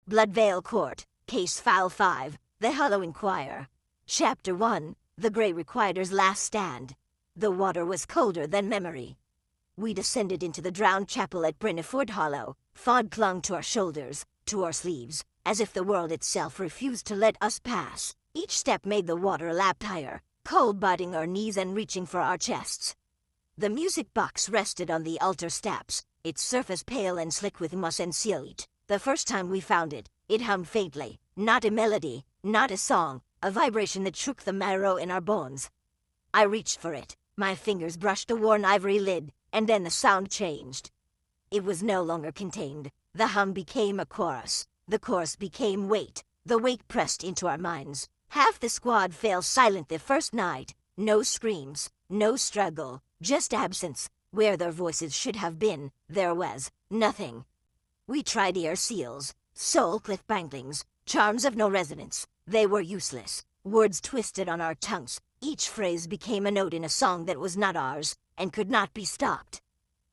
Bloodvale Court, Case File 5, The Halloween Choir. Chapter 1, The Grey Requider's Last Stand. The water was colder than memory. We descended into the drowned chapel at Brenniford Hollow. Fog clung to our shoulders, to our sleeves, as if the world itself refused to let us pass. Each step made the water a lap higher, cold biting our knees and reaching for our chests. The music box rested on the altar steps, its surface pale and slick with moss and silt. The first time we found it, it hummed faintly, not a melody, not a song, a vibration that shook the marrow in our bones. I reached for it, my fingers brushed the worn ivory lid, and then the sound changed. It was no longer contained. The hum became a chorus. The chorus became weight. The weight pressed into our minds. Half the squad fell silent the first night. No screams, no struggle, just absence. Where their voices should have been, there was nothing. We tried ear seals, soul cliff banglings, charms of no resonance. They were useless. Words twisted on our tongues. Each phrase became a note in a song that was not ours, and could not be stopped.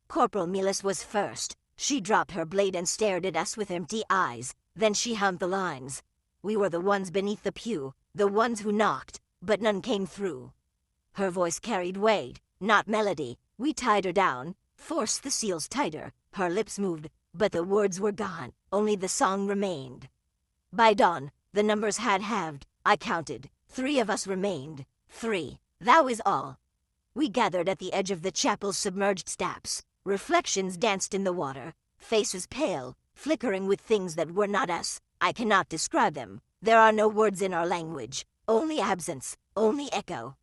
Corporal Milas was first. She dropped her blade and stared at us with empty eyes. Then she hummed the lines. We were the ones beneath the pew, the ones who knocked, but none came through. Her voice carried weight, not melody. We tied her down, forced the seals tighter. Her lips moved, but the words were gone. Only the song remained. By dawn, the numbers had halved. I counted. 3 of us remained. 3. That was all. We gathered at the edge of the chapel's submerged steps. Reflections danced in the water. Faces pale, flickering with things that were not us. I cannot describe them. There are no words in our language. Only absence. Only echo.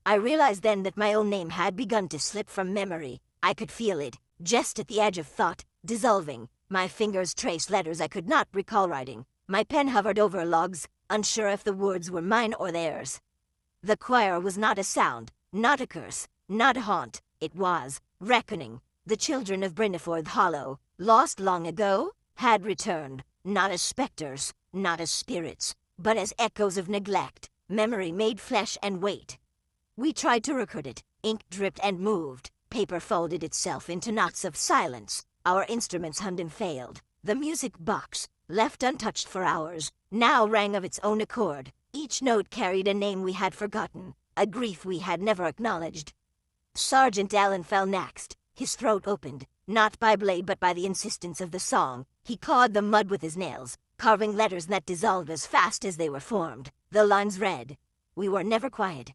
I realized then that my own name had begun to slip from memory. I could feel it, just at the edge of thought, dissolving. My fingers traced letters I could not recall writing. My pen hovered over logs, unsure if the words were mine or theirs. The choir was not a sound, not a curse, not a haunt. It was reckoning. The children of Brenniford Hollow, lost long ago, had returned, not as specters, not as spirits, but as echoes of neglect. Memory made flesh and weight. We tried to record it. Ink dripped and moved. Paper folded itself into knots of silence. Our instruments hummed and failed. The music box, left untouched for hours, now rang of its own accord. Each note carried a name we had forgotten, a grief we had never acknowledged. Sergeant Allen fell next. His throat opened, not by blade but by the insistence of the song. He clawed the mud with his nails, carving letters that dissolved as fast as they were formed. The lines read. We were never quiet.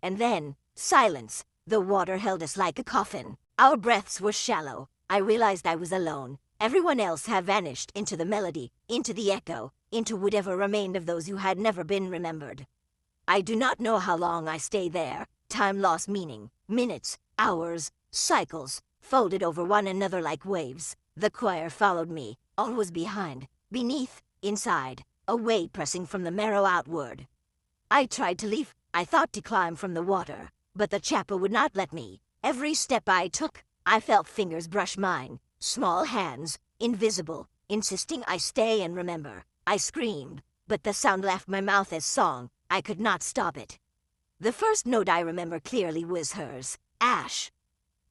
And then, silence. The water held us like a coffin. Our breaths were shallow. I realized I was alone. Everyone else had vanished into the melody, into the echo, into whatever remained of those who had never been remembered. I do not know how long I stayed there. Time lost meaning. Minutes, hours, cycles, folded over one another like waves. The choir followed me. All was behind, beneath, inside, a weight pressing from the marrow outward. I tried to leave. I thought to climb from the water, but the chapel would not let me. Every step I took, I felt fingers brush mine, small hands, invisible, insisting I stay and remember. I screamed, but the sound left my mouth as song. I could not stop it. The first note I remember clearly was hers, Ash.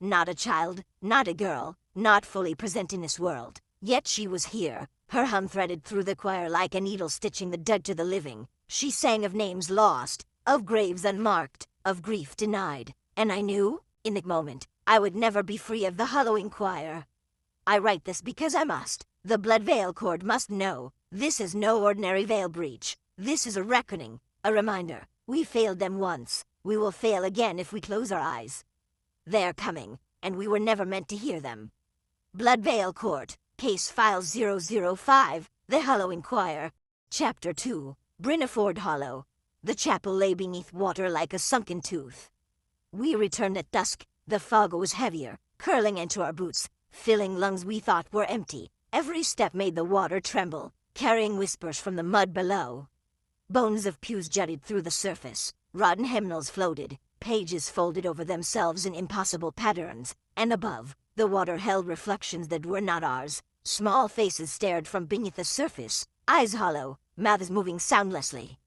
Not a child, not a girl, not fully present in this world. Yet she was here. Her hum threaded through the choir like a needle stitching the dead to the living. She sang of names lost, of graves unmarked, of grief denied. And I knew, in the moment, I would never be free of the Halloween choir. I write this because I must. The Bloodvale Court must know. This is no ordinary veil breach. This is a reckoning, a reminder. We failed them once. We will fail again if we close our eyes. They're coming, and we were never meant to hear them. Bloodvale Court, Case File 005, The Halloween Choir. Chapter 2, Brenniford Hollow. The chapel lay beneath water like a sunken tooth. We returned at dusk. The fog was heavier, curling into our boots, filling lungs we thought were empty. Every step made the water tremble, carrying whispers from the mud below. Bones of pews jutted through the surface. Rotten hymnals floated, pages folded over themselves in impossible patterns, and above, the water held reflections that were not ours. Small faces stared from beneath the surface, eyes hollow, mouths moving soundlessly.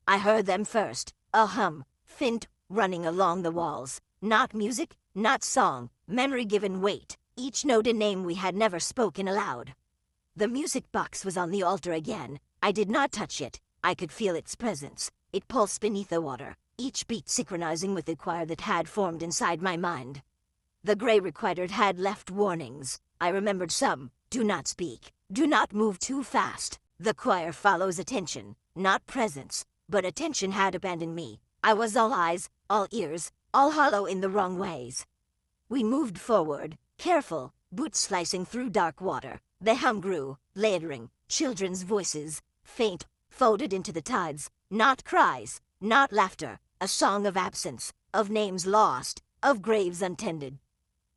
I heard them first, a hum, faint, running along the walls. Not music, not song, memory given weight, each note a name we had never spoken aloud. The music box was on the altar again. I did not touch it. I could feel its presence. It pulsed beneath the water, each beat synchronizing with the choir that had formed inside my mind. The gray requider had left warnings. I remembered some. Do not speak. Do not move too fast. The choir follows attention, not presence. But attention had abandoned me. I was all eyes, all ears, all hollow in the wrong ways. We moved forward, careful, boots slicing through dark water. The hum grew, layering, children's voices, faint, folded into the tides, not cries, not laughter, a song of absence, of names lost, of graves untended.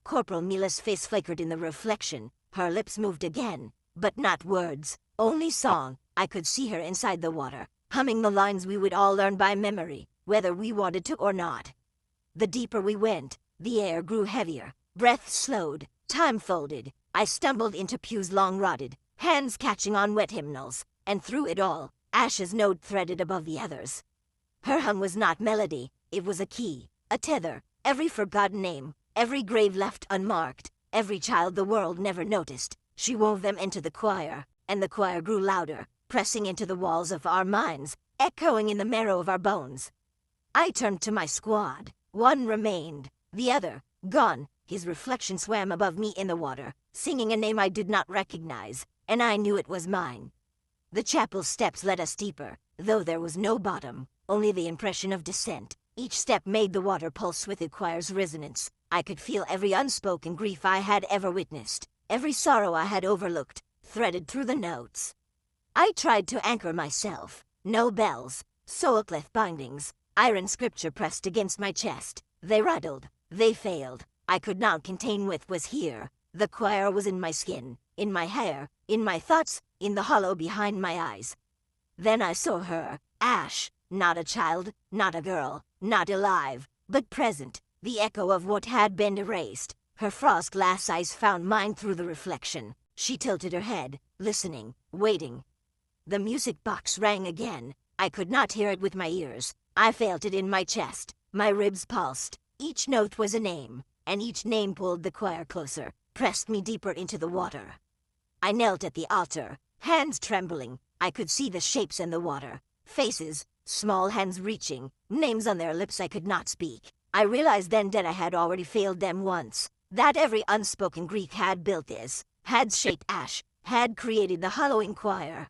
Corporal Mila's face flickered in the reflection. Her lips moved again, but not words, only song. I could see her inside the water, humming the lines we would all learn by memory, whether we wanted to or not. The deeper we went, the air grew heavier, breath slowed, time folded. I stumbled into pews long-rotted, hands catching on wet hymnals, and through it all, Ash's note threaded above the others. Her hum was not melody, it was a key, a tether, every forgotten name, every grave left unmarked, every child the world never noticed. She wove them into the choir, and the choir grew louder, pressing into the walls of our minds, echoing in the marrow of our bones. I turned to my squad. One remained, the other, gone. His reflection swam above me in the water, singing a name I did not recognize, and I knew it was mine. The chapel steps led us deeper, though there was no bottom, only the impression of descent. Each step made the water pulse with the choir's resonance. I could feel every unspoken grief I had ever witnessed, every sorrow I had overlooked, threaded through the notes. I tried to anchor myself. No bells, soul-cleft bindings, iron scripture pressed against my chest. They rattled, they failed. I could not contain what was here. The choir was in my skin, in my hair, in my thoughts, in the hollow behind my eyes. Then I saw her, Ash, not a child, not a girl, not alive, but present, the echo of what had been erased. Her frost glass eyes found mine through the reflection. She tilted her head, listening, waiting. The music box rang again. I could not hear it with my ears. I felt it in my chest. My ribs pulsed. Each note was a name, and each name pulled the choir closer, pressed me deeper into the water. I knelt at the altar, hands trembling. I could see the shapes in the water. Faces, small hands reaching, names on their lips I could not speak. I realized then that I had already failed them once. That every unspoken Greek had built this, had shaped Ash, had created the hollowing choir.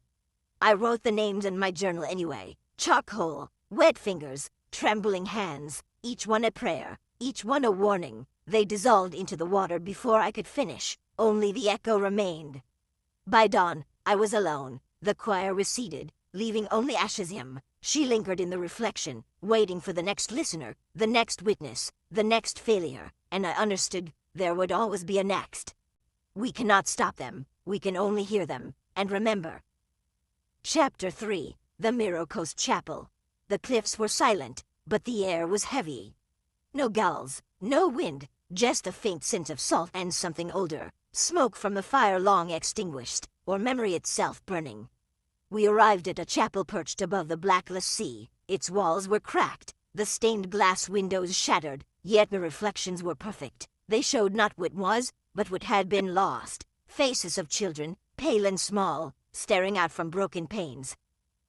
I wrote the names in my journal anyway. Charcoal, wet fingers, trembling hands, each one a prayer, each one a warning. They dissolved into the water before I could finish. Only the echo remained. By dawn, I was alone. The choir receded, leaving only Ash's hymn. She lingered in the reflection, waiting for the next listener, the next witness, the next failure, and I understood there would always be a next. We cannot stop them, we can only hear them, and remember. Chapter 3, The Mirror Coast Chapel. The cliffs were silent, but the air was heavy. No gulls, no wind, just a faint scent of salt and something older, smoke from a fire long extinguished, or memory itself burning. We arrived at a chapel perched above the blackless sea. Its walls were cracked, the stained glass windows shattered, yet the reflections were perfect. They showed not what was, but what had been lost. Faces of children, pale and small, staring out from broken panes.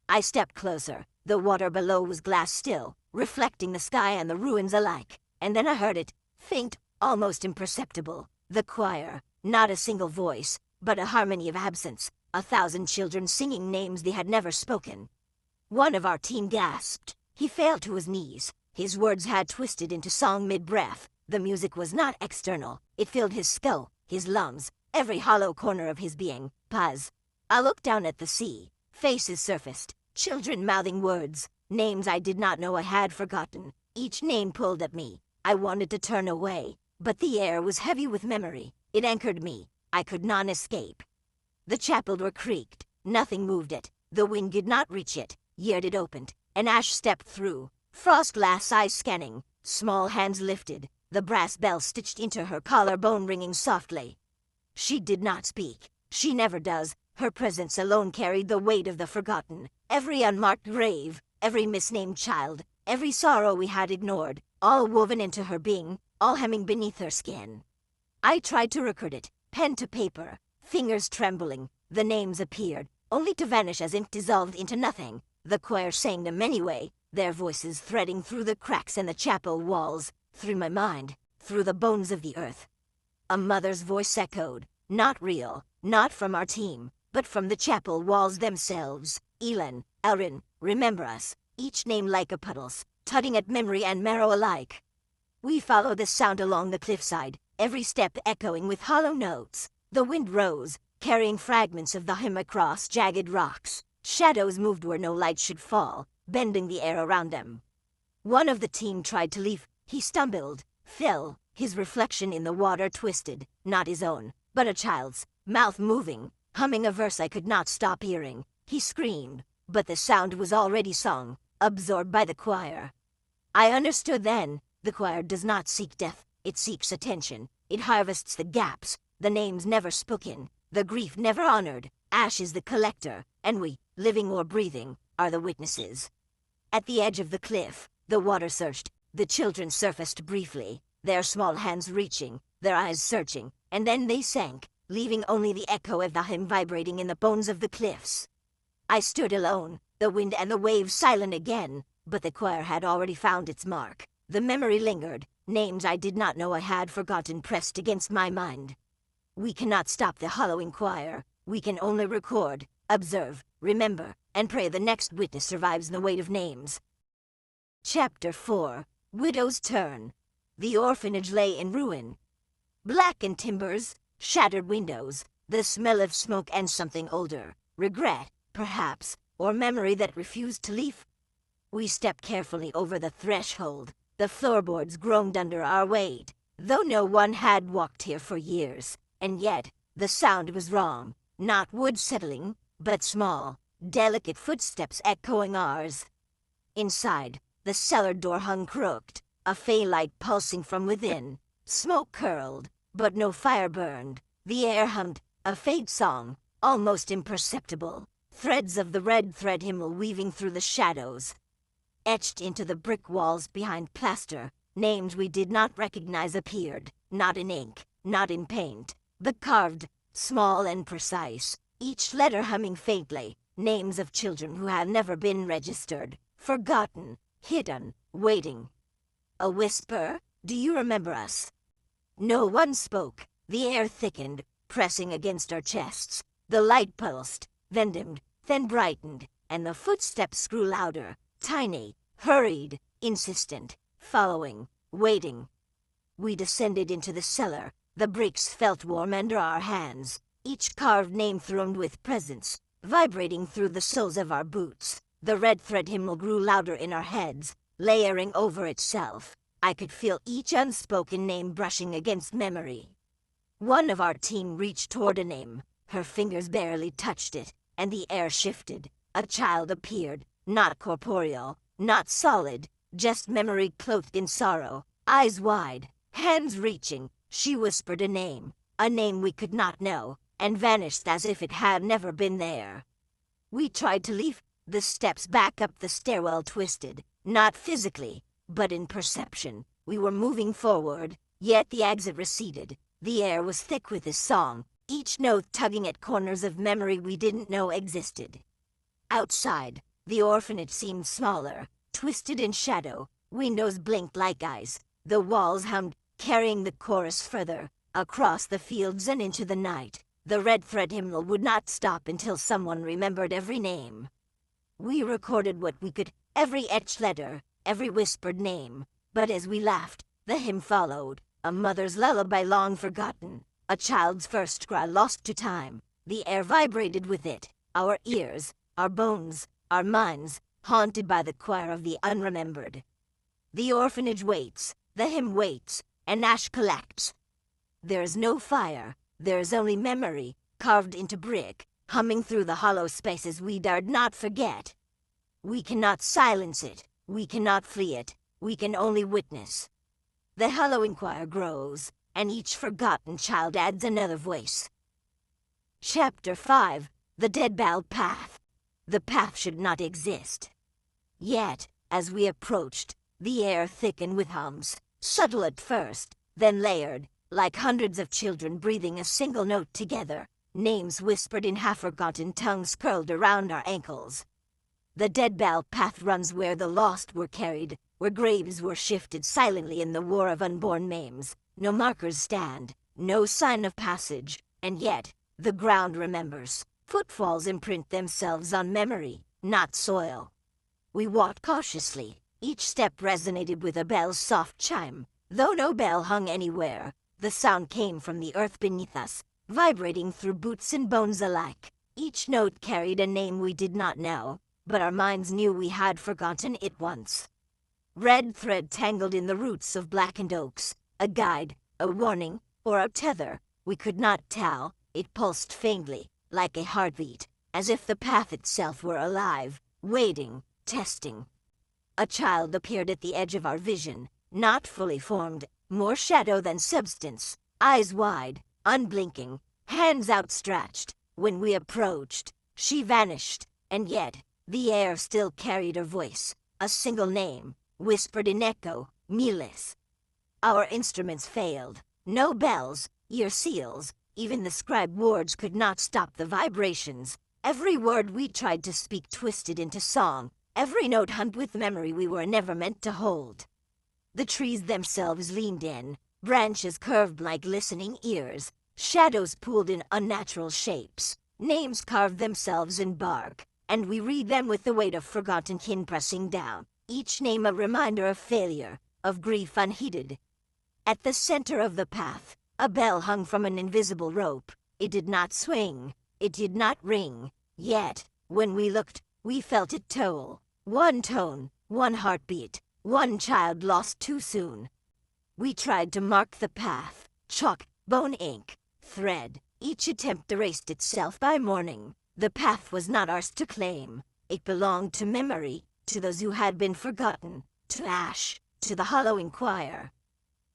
I stepped closer. The water below was glass still, reflecting the sky and the ruins alike. And then I heard it, faint, almost imperceptible. The choir, not a single voice, but a harmony of absence. 1,000 children singing names they had never spoken. One of our team gasped. He fell to his knees. His words had twisted into song mid-breath. The music was not external. It filled his skull, his lungs, every hollow corner of his being. Pause. I looked down at the sea. Faces surfaced. Children mouthing words. Names I did not know I had forgotten. Each name pulled at me. I wanted to turn away, but the air was heavy with memory. It anchored me. I could not escape. The chapel door creaked. Nothing moved it. The wind did not reach it. Yet it opened, and Ash stepped through. Frost glass eyes scanning. Small hands lifted. The brass bell stitched into her collarbone ringing softly. She did not speak. She never does. Her presence alone carried the weight of the forgotten. Every unmarked grave, every misnamed child, every sorrow we had ignored, all woven into her being, all hemming beneath her skin. I tried to record it, pen to paper, fingers trembling, The names appeared, only to vanish as ink dissolved into nothing. The choir sang them anyway, their voices threading through the cracks in the chapel walls, through my mind, through the bones of the earth. A mother's voice echoed, not real, not from our team, but from the chapel walls themselves. Elin, Elrin, remember us, each name like a puddles, tugging at memory and marrow alike. We followed the sound along the cliffside, every step echoing with hollow notes. The wind rose, carrying fragments of the hymn across jagged rocks. Shadows moved where no light should fall, bending the air around them. One of the team tried to leave. He stumbled, fell, his reflection in the water twisted, not his own, but a child's, mouth moving, humming a verse I could not stop hearing. He screamed, but the sound was already sung, absorbed by the choir. I understood then, the choir does not seek death, it seeks attention. It harvests the gaps, the names never spoken, the grief never honored. Ash is the collector, and we, living or breathing, are the witnesses. At the edge of the cliff, the water surged. The children surfaced briefly, their small hands reaching, their eyes searching, and then they sank, leaving only the echo of the hymn vibrating in the bones of the cliffs. I stood alone, the wind and the waves silent again, but the choir had already found its mark. The memory lingered, names I did not know I had forgotten pressed against my mind. We cannot stop the hollowing choir. We can only record, observe, remember, and pray the next witness survives the weight of names. Chapter 4. Widow's Turn. The orphanage lay in ruin. Blackened timbers, shattered windows, the smell of smoke and something older. Regret, perhaps, or memory that refused to leave. We stepped carefully over the threshold. The floorboards groaned under our weight, though no one had walked here for years. And yet, the sound was wrong. Not wood settling, but small, delicate footsteps echoing ours. Inside, the cellar door hung crooked, a faint light pulsing from within. Smoke curled, but no fire burned. The air hummed, a faint song, almost imperceptible. Threads of the red thread hymnal weaving through the shadows. Etched into the brick walls behind plaster, names we did not recognize appeared, not in ink, not in paint, but carved, small and precise, each letter humming faintly, names of children who had never been registered, forgotten, hidden, waiting. A whisper, "Do you remember us?" No one spoke. The air thickened, pressing against our chests. The light pulsed, then dimmed, then brightened, and the footsteps grew louder, tiny, hurried, insistent, following, waiting. We descended into the cellar. The bricks felt warm under our hands, each carved name throned with presence, vibrating through the soles of our boots. The red thread hymnal grew louder in our heads, layering over itself. I could feel each unspoken name brushing against memory. One of our team reached toward a name. Her fingers barely touched it, and the air shifted. A child appeared, not corporeal, not solid, just memory cloaked in sorrow, eyes wide, hands reaching. She whispered a name we could not know, and vanished as if it had never been there. We tried to leave. The steps back up the stairwell twisted, not physically, but in perception. We were moving forward, yet the exit receded. The air was thick with this song, each note tugging at corners of memory we didn't know existed. Outside, the orphanage seemed smaller, twisted in shadow. Windows blinked like eyes. The walls hummed, carrying the chorus further, across the fields and into the night. The red thread hymnal would not stop until someone remembered every name. We recorded what we could, every etched letter, every whispered name. But as we laughed, the hymn followed, a mother's lullaby long forgotten, a child's first cry lost to time. The air vibrated with it, our ears, our bones, our minds, haunted by the choir of the unremembered. The orphanage waits, the hymn waits, and ash collects. There is no fire, there is only memory, carved into brick, humming through the hollow spaces we dared not forget. We cannot silence it, we cannot flee it, we can only witness. The hallowing choir grows, and each forgotten child adds another voice. Chapter 5. The Dead Bell Path. The path should not exist. Yet, as we approached, the air thickened with hums, subtle at first, then layered, like hundreds of children breathing a single note together. Names whispered in half-forgotten tongues curled around our ankles. The dead bell path runs where the lost were carried, where graves were shifted silently in the war of unborn names. No markers stand, no sign of passage, and yet, the ground remembers. Footfalls imprint themselves on memory, not soil. We walked cautiously. Each step resonated with a bell's soft chime. Though no bell hung anywhere, the sound came from the earth beneath us, vibrating through boots and bones alike. Each note carried a name we did not know, but our minds knew we had forgotten it once. Red thread tangled in the roots of blackened oaks, a guide, a warning, or a tether. We could not tell. It pulsed faintly, like a heartbeat, as if the path itself were alive, waiting, testing. A child appeared at the edge of our vision, not fully formed, more shadow than substance, eyes wide, unblinking, hands outstretched. When we approached, she vanished, and yet, the air still carried her voice, a single name, whispered in echo, Miles. Our instruments failed. No bells, ear seals, even the scribed words could not stop the vibrations. Every word we tried to speak twisted into song, every note hummed with memory we were never meant to hold. The trees themselves leaned in, branches curved like listening ears, shadows pooled in unnatural shapes, names carved themselves in bark, and we read them with the weight of forgotten kin pressing down, each name a reminder of failure, of grief unheeded. At the center of the path, a bell hung from an invisible rope. It did not swing, it did not ring, yet, when we looked, we felt it toll. One tone, one heartbeat, one child lost too soon. We tried to mark the path, chalk, bone ink, thread. Each attempt erased itself by morning. The path was not ours to claim. It belonged to memory, to those who had been forgotten, to ash, to the hollow inquire.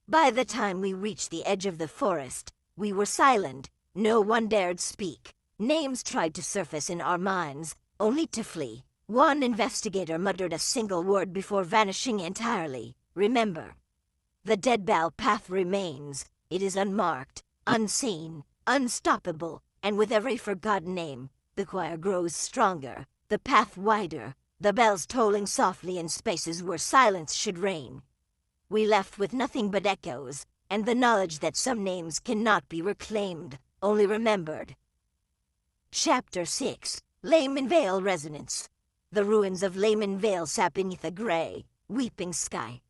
By the time we reached the edge of the forest, we were silent. No one dared speak. Names tried to surface in our minds, only to flee. One investigator muttered a single word before vanishing entirely. Remember. The dead bell path remains. It is unmarked, unseen, unstoppable, and with every forgotten name, the choir grows stronger, the path wider, the bells tolling softly in spaces where silence should reign. We left with nothing but echoes, and the knowledge that some names cannot be reclaimed, only remembered. Chapter 6. Layman Vale Resonance. The ruins of Layman Vale sat beneath a gray, weeping sky.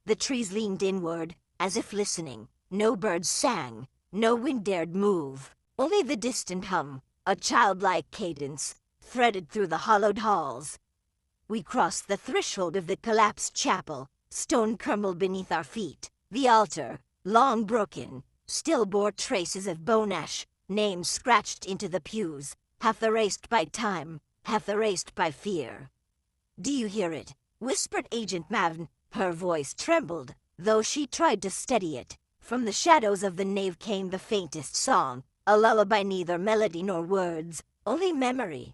The trees leaned inward, as if listening. No birds sang, no wind dared move. Only the distant hum, a childlike cadence, threaded through the hollowed halls. We crossed the threshold of the collapsed chapel. Stone crumbled beneath our feet. The altar, long broken, still bore traces of bone ash, names scratched into the pews, half erased by time, half erased by fear. "Do you hear it?" whispered Agent Mavn. Her voice trembled, though she tried to steady it. From the shadows of the nave came the faintest song, a lullaby, neither melody nor words, only memory.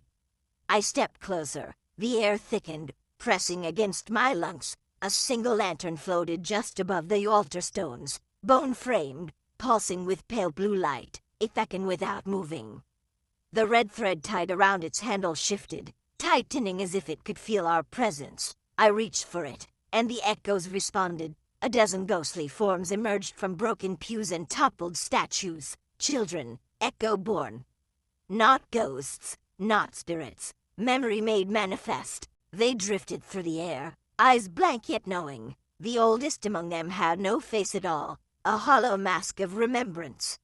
I stepped closer. The air thickened, pressing against my lungs. A single lantern floated just above the altar stones, bone-framed, pulsing with pale blue light. It beckoned without moving. The red thread tied around its handle shifted, tightening as if it could feel our presence. I reached for it, and the echoes responded. A dozen ghostly forms emerged from broken pews and toppled statues. Children, echo-born. Not ghosts, not spirits. Memory made manifest. They drifted through the air, eyes blank yet knowing. The oldest among them had no face at all, a hollow mask of remembrance.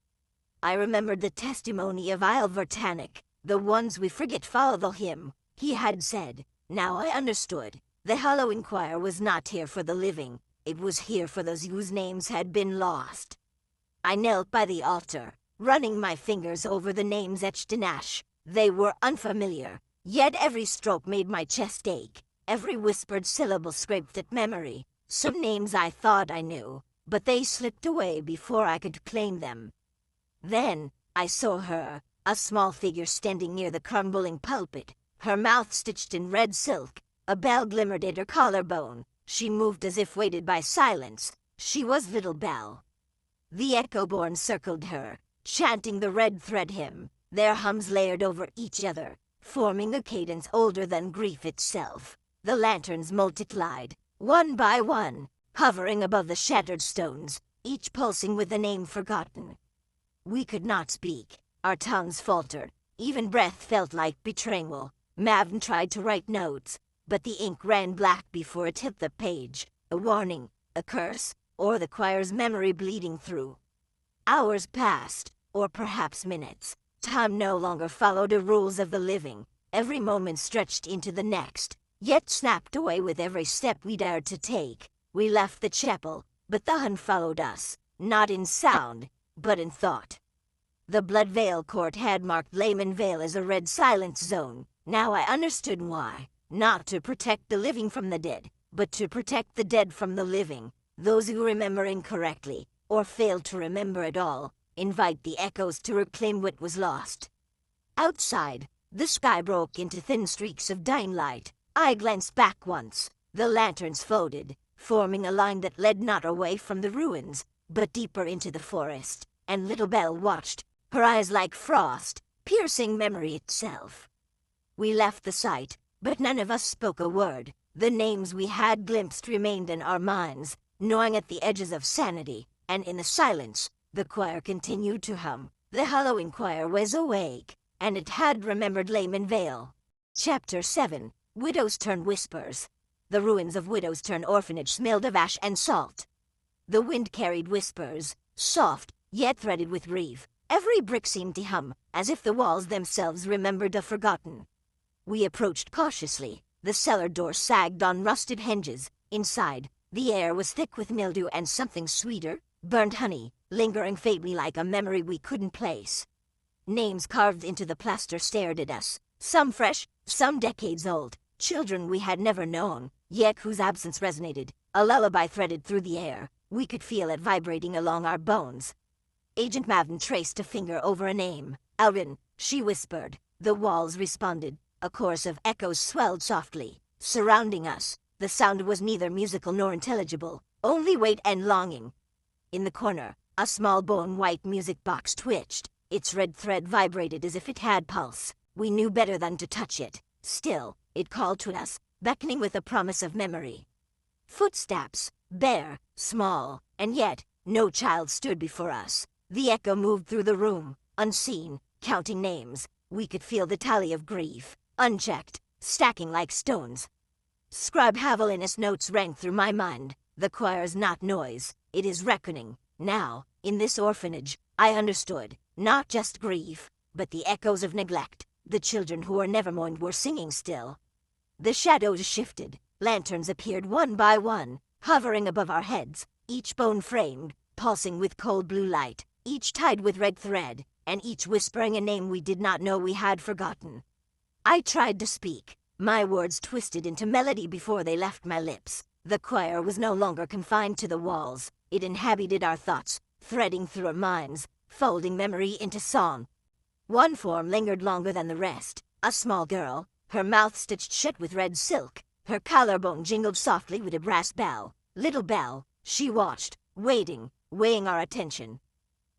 I remembered the testimony of Isle Vertanic. The ones we forget follow the hymn, he had said. Now I understood. The hollow inquirer was not here for the living. It was here for those whose names had been lost. I knelt by the altar, running my fingers over the names etched in ash. They were unfamiliar, yet every stroke made my chest ache. Every whispered syllable scraped at memory. Some names I thought I knew, but they slipped away before I could claim them. Then, I saw her, a small figure standing near the crumbling pulpit, her mouth stitched in red silk. A bell glimmered at her collarbone. She moved as if weighted by silence. She was Little Bell. The echo-born circled her, chanting the red thread hymn. their hums layered over each other, forming a cadence older than grief itself. The lanterns multiplied, one by one, hovering above the shattered stones, each pulsing with a name forgotten. We could not speak, our tongues faltered, even breath felt like betrayal. Mavn tried to write notes, but the ink ran black before it hit the page, a warning, a curse, or the choir's memory bleeding through. Hours passed, or perhaps minutes. Time no longer followed the rules of the living. Every moment stretched into the next, yet snapped away with every step we dared to take. We left the chapel, but the Hun followed us, not in sound, but in thought. The Blood Veil Court had marked Layman Vale as a red silence zone. Now I understood why. Not to protect the living from the dead, but to protect the dead from the living. Those who remember incorrectly, or fail to remember at all, invite the echoes to reclaim what was lost. Outside, the sky broke into thin streaks of dying light. I glanced back once. The lanterns folded, forming a line that led not away from the ruins, but deeper into the forest. And Little Belle watched, her eyes like frost, piercing memory itself. We left the site, but none of us spoke a word. The names we had glimpsed remained in our minds, gnawing at the edges of sanity, and in the silence, the choir continued to hum. The Halloween choir was awake, and it had remembered Layman Vale. Chapter 7, Widow's Turn Whispers. The ruins of Widow's Turn Orphanage smelled of ash and salt. The wind carried whispers, soft, yet threaded with grief. Every brick seemed to hum, as if the walls themselves remembered the forgotten. We approached cautiously. The cellar door sagged on rusted hinges. Inside, the air was thick with mildew and something sweeter, burnt honey, lingering faintly like a memory we couldn't place. Names carved into the plaster stared at us, some fresh, some decades old, children we had never known, yet whose absence resonated. A lullaby threaded through the air. We could feel it vibrating along our bones. Agent Mavn traced a finger over a name. Alrin, she whispered. The walls responded. A chorus of echoes swelled softly, surrounding us. The sound was neither musical nor intelligible, only weight and longing. In the corner, a small bone-white music box twitched. Its red thread vibrated as if it had pulse. We knew better than to touch it. Still, it called to us, beckoning with a promise of memory. Footsteps, bare, small, and yet, no child stood before us. The echo moved through the room, unseen, counting names. We could feel the tally of grief, unchecked, stacking like stones. Scribe Havelinus notes rang through my mind. The choir's not noise, it is reckoning. Now, in this orphanage, I understood, not just grief, but the echoes of neglect. The children who were never mourned were singing still. The shadows shifted. Lanterns appeared one by one, hovering above our heads, each bone framed, pulsing with cold blue light, each tied with red thread, and each whispering a name we did not know we had forgotten. I tried to speak. My words twisted into melody before they left my lips. The choir was no longer confined to the walls. It inhabited our thoughts, threading through our minds, folding memory into song. One form lingered longer than the rest. A small girl, her mouth stitched shut with red silk. Her collarbone jingled softly with a brass bell. Little Belle, she watched, waiting, weighing our attention.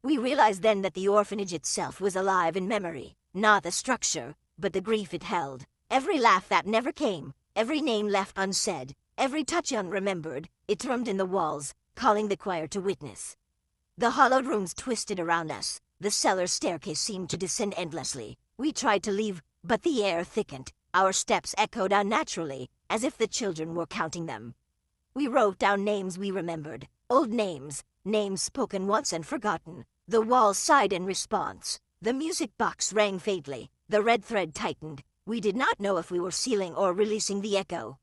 We realized then that the orphanage itself was alive in memory, not the structure, but the grief it held. Every laugh that never came, every name left unsaid, every touch unremembered, it drummed in the walls, calling the choir to witness. The hollowed rooms twisted around us. The cellar staircase seemed to descend endlessly. We tried to leave, but the air thickened. Our steps echoed unnaturally, as if the children were counting them. We wrote down names we remembered, old names, names spoken once and forgotten. The walls sighed in response. The music box rang faintly. The red thread tightened. We did not know if we were sealing or releasing the echo.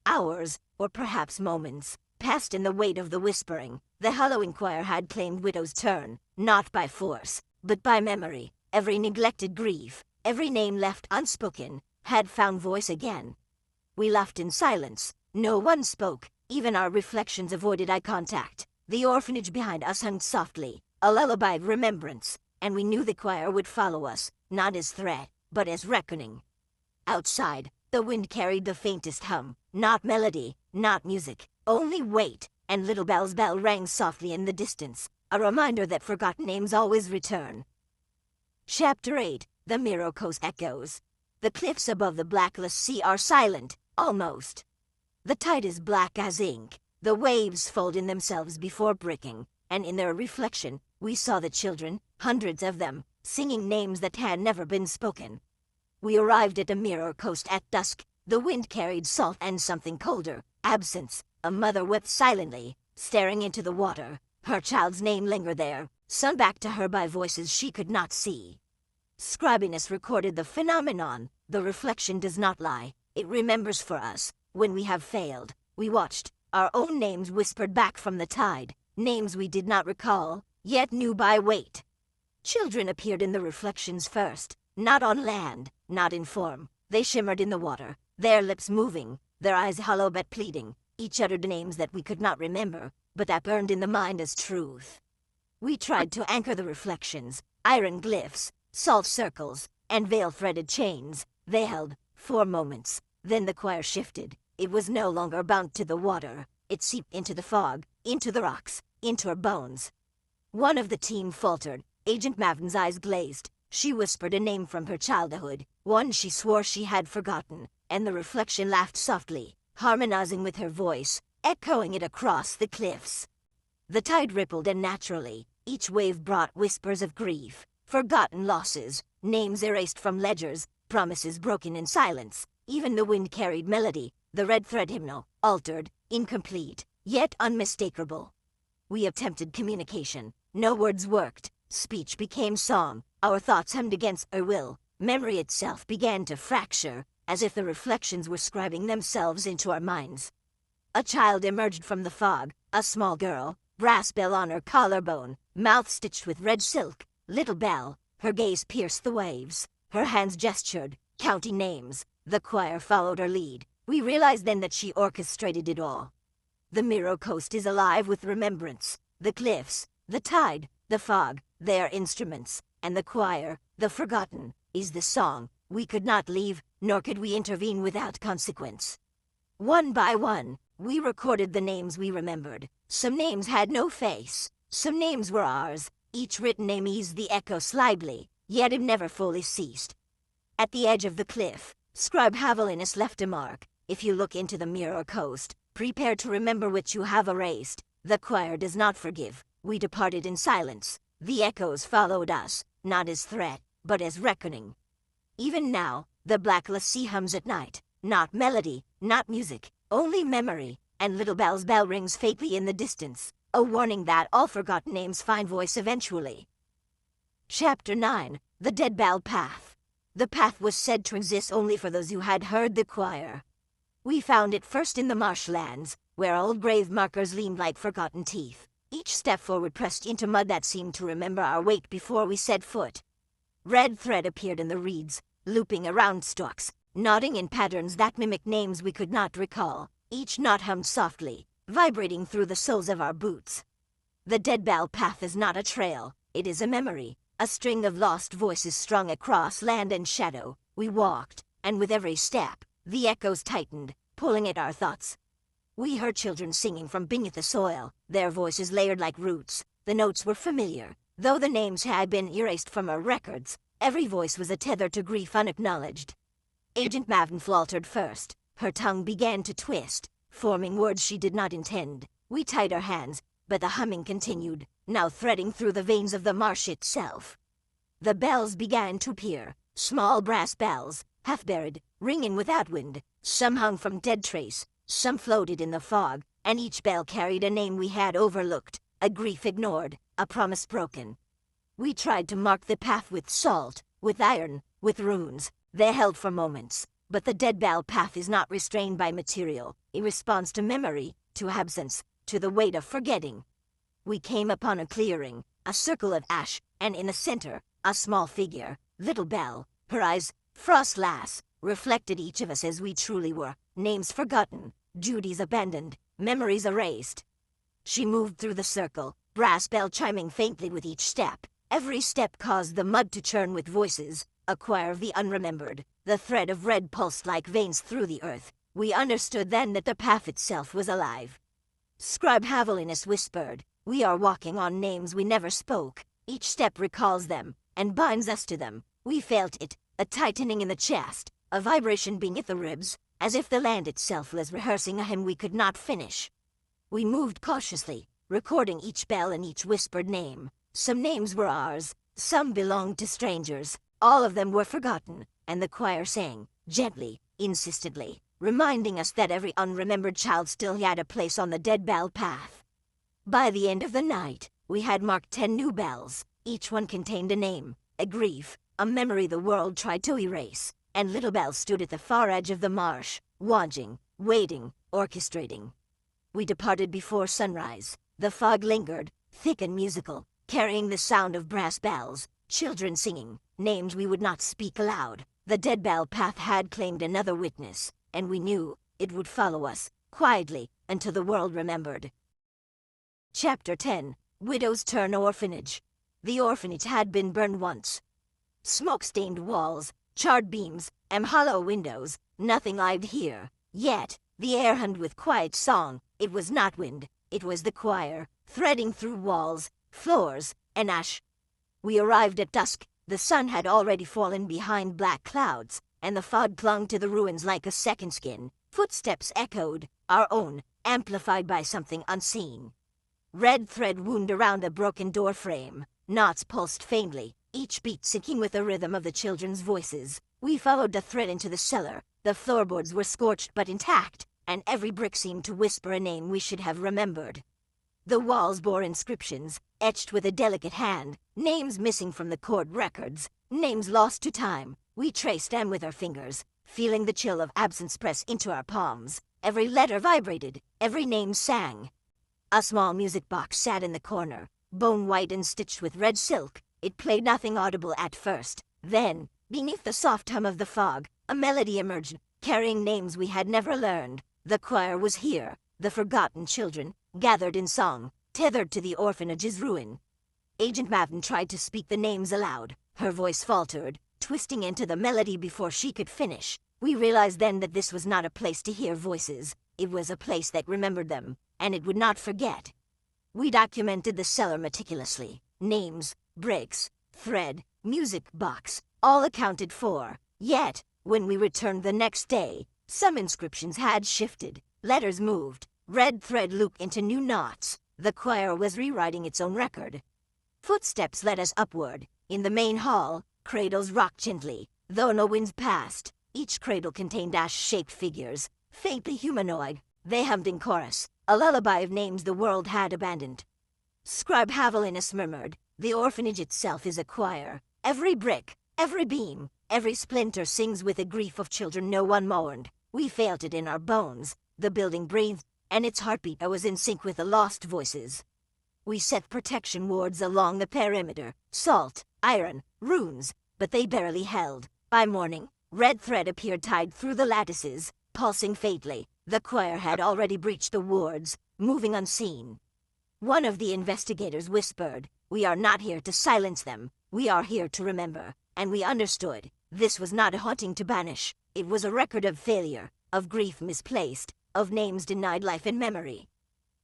Hours, or perhaps moments, passed in the weight of the whispering. The Halloween choir had claimed Widow's Turn, not by force, but by memory. Every neglected grief, every name left unspoken, had found voice again. We laughed in silence. No one spoke. Even our reflections avoided eye contact. The orphanage behind us hung softly, a lullaby of remembrance, and we knew the choir would follow us, not as threat, but as reckoning. Outside, the wind carried the faintest hum, not melody, not music, only weight, and Little Belle's bell rang softly in the distance, a reminder that forgotten names always return. Chapter 8, The mirror coast echoes. The cliffs above the blackless sea are silent, almost. The tide is black as ink. The waves fold in themselves before breaking, and in their reflection, we saw the children, hundreds of them, singing names that had never been spoken. We arrived at the mirror coast at dusk. The wind carried salt and something colder, absence. A mother wept silently, staring into the water. Her child's name lingered there, sung back to her by voices she could not see. Scribiness recorded the phenomenon. The reflection does not lie. It remembers for us. When we have failed, we watched. Our own names whispered back from the tide. Names we did not recall, yet knew by weight. Children appeared in the reflections first. Not on land, not in form. They shimmered in the water, their lips moving, their eyes hollow but pleading. Each uttered names that we could not remember, but that burned in the mind as truth. We tried to anchor the reflections, iron glyphs, salt circles, and veil-threaded chains. They held, for moments. Then the choir shifted. It was no longer bound to the water. It seeped into the fog, into the rocks, into our bones. One of the team faltered. Agent Mavin's eyes glazed. She whispered a name from her childhood, one she swore she had forgotten, and the reflection laughed softly, harmonizing with her voice, echoing it across the cliffs. The tide rippled unnaturally. Each wave brought whispers of grief, forgotten losses, names erased from ledgers, promises broken in silence. Even the wind carried melody, the red thread hymnal, altered, incomplete, yet unmistakable. We attempted communication. No words worked. Speech became song. Our thoughts hummed against our will. Memory itself began to fracture, as if the reflections were scribing themselves into our minds. A child emerged from the fog, a small girl, brass bell on her collarbone, mouth stitched with red silk. Little Belle, her gaze pierced the waves. Her hands gestured, counting names. The choir followed her lead. We realized then that she orchestrated it all. The mirror coast is alive with remembrance. The cliffs, the tide, the fog, they are instruments, and the choir, the forgotten, is the song. We could not leave, nor could we intervene without consequence. One by one, we recorded the names we remembered. Some names had no face. Some names were ours. Each written name eased the echo slightly, yet it never fully ceased. At the edge of the cliff, Scribe Havelinus left a mark. If you look into the mirror coast, prepare to remember which you have erased. The choir does not forgive. We departed in silence. The echoes followed us, not as threat, but as reckoning. Even now, the blackless sea hums at night. Not melody, not music, only memory, and Little Belle's bell rings faintly in the distance, a warning that all forgotten names find voice eventually. Chapter 9, The Dead Bell Path. The path was said to exist only for those who had heard the choir. We found it first in the marshlands, where old grave markers leaned like forgotten teeth. Each step forward pressed into mud that seemed to remember our weight before we set foot. Red thread appeared in the reeds, looping around stalks, knotting in patterns that mimicked names we could not recall. Each knot hummed softly, vibrating through the soles of our boots. The Dead Bell Path is not a trail, it is a memory, a string of lost voices strung across land and shadow. We walked, and with every step, the echoes tightened, pulling at our thoughts. We heard children singing from beneath the soil, their voices layered like roots. The notes were familiar, though the names had been erased from our records. Every voice was a tether to grief unacknowledged. Agent Mavin faltered first. Her tongue began to twist, forming words she did not intend. We tied our hands, but the humming continued, now threading through the veins of the marsh itself. The bells began to peer, small brass bells, half-buried, ringing without wind. Some hung from dead trace, some floated in the fog, and each bell carried a name we had overlooked, a grief ignored, a promise broken. We tried to mark the path with salt, with iron, with runes. They held for moments, but the Dead Bell Path is not restrained by material. It responds to memory, to absence, to the weight of forgetting. We came upon a clearing, a circle of ash, and in the center, a small figure, Little Belle. Her eyes, frost glass, reflected each of us as we truly were. Names forgotten, duties abandoned, memories erased. She moved through the circle, brass bell chiming faintly with each step. Every step caused the mud to churn with voices, a choir of the unremembered. The thread of red pulsed like veins through the earth. We understood then that the path itself was alive. Scribe Havelinus whispered, "We are walking on names we never spoke. Each step recalls them, and binds us to them. We felt it, a tightening in the chest, a vibration beneath the ribs, as if the land itself was rehearsing a hymn we could not finish. We moved cautiously, recording each bell and each whispered name. Some names were ours, some belonged to strangers, all of them were forgotten, and the choir sang, gently, insistently, reminding us that every unremembered child still had a place on the dead bell path. By the end of the night, we had marked 10 new bells. Each one contained a name, a grief, a memory the world tried to erase, and little bells stood at the far edge of the marsh, watching, waiting, orchestrating. We departed before sunrise. The fog lingered, thick and musical, carrying the sound of brass bells, children singing, names we would not speak aloud. The dead bell path had claimed another witness, and we knew it would follow us, quietly, until the world remembered. Chapter 10. Widow's Turn Orphanage. The orphanage had been burned once. Smoke-stained walls, charred beams, and hollow windows, nothing lived here. Yet, the air hummed with quiet song. It was not wind, it was the choir, threading through walls, floors, and ash. We arrived at dusk. The sun had already fallen behind black clouds, and the fog clung to the ruins like a second skin. Footsteps echoed, our own, amplified by something unseen. Red thread wound around a broken door frame. Knots pulsed faintly, each beat syncing with the rhythm of the children's voices. We followed the thread into the cellar. The floorboards were scorched but intact, and every brick seemed to whisper a name we should have remembered. The walls bore inscriptions, etched with a delicate hand, names missing from the court records, names lost to time. We traced them with our fingers, feeling the chill of absence press into our palms. Every letter vibrated, every name sang. A small music box sat in the corner, bone-white and stitched with red silk. It played nothing audible at first. Then, beneath the soft hum of the fog, a melody emerged, carrying names we had never learned. The choir was here, the forgotten children, gathered in song, tethered to the orphanage's ruin. Agent Mavin tried to speak the names aloud. Her voice faltered, twisting into the melody before she could finish. We realized then that this was not a place to hear voices. It was a place that remembered them, and it would not forget. We documented the cellar meticulously. Names, bricks, thread, music box, all accounted for. Yet, when we returned the next day, some inscriptions had shifted. Letters moved. Red thread looped into new knots. The choir was rewriting its own record. Footsteps led us upward. In the main hall, cradles rocked gently, though no winds passed. Each cradle contained ash-shaped figures, faintly humanoid. They hummed in chorus, a lullaby of names the world had abandoned. Scribe Havelinus murmured, "The orphanage itself is a choir. Every brick, every beam, every splinter sings with the grief of children no one mourned. We felt it in our bones. The building breathed, and its heartbeat was in sync with the lost voices. We set protection wards along the perimeter, salt, iron, runes, but they barely held. By morning, red thread appeared tied through the lattices, pulsing faintly. The choir had already breached the wards, moving unseen. One of the investigators whispered, "We are not here to silence them. We are here to remember." And we understood. This was not a haunting to banish. It was a record of failure, of grief misplaced, of names denied life and memory.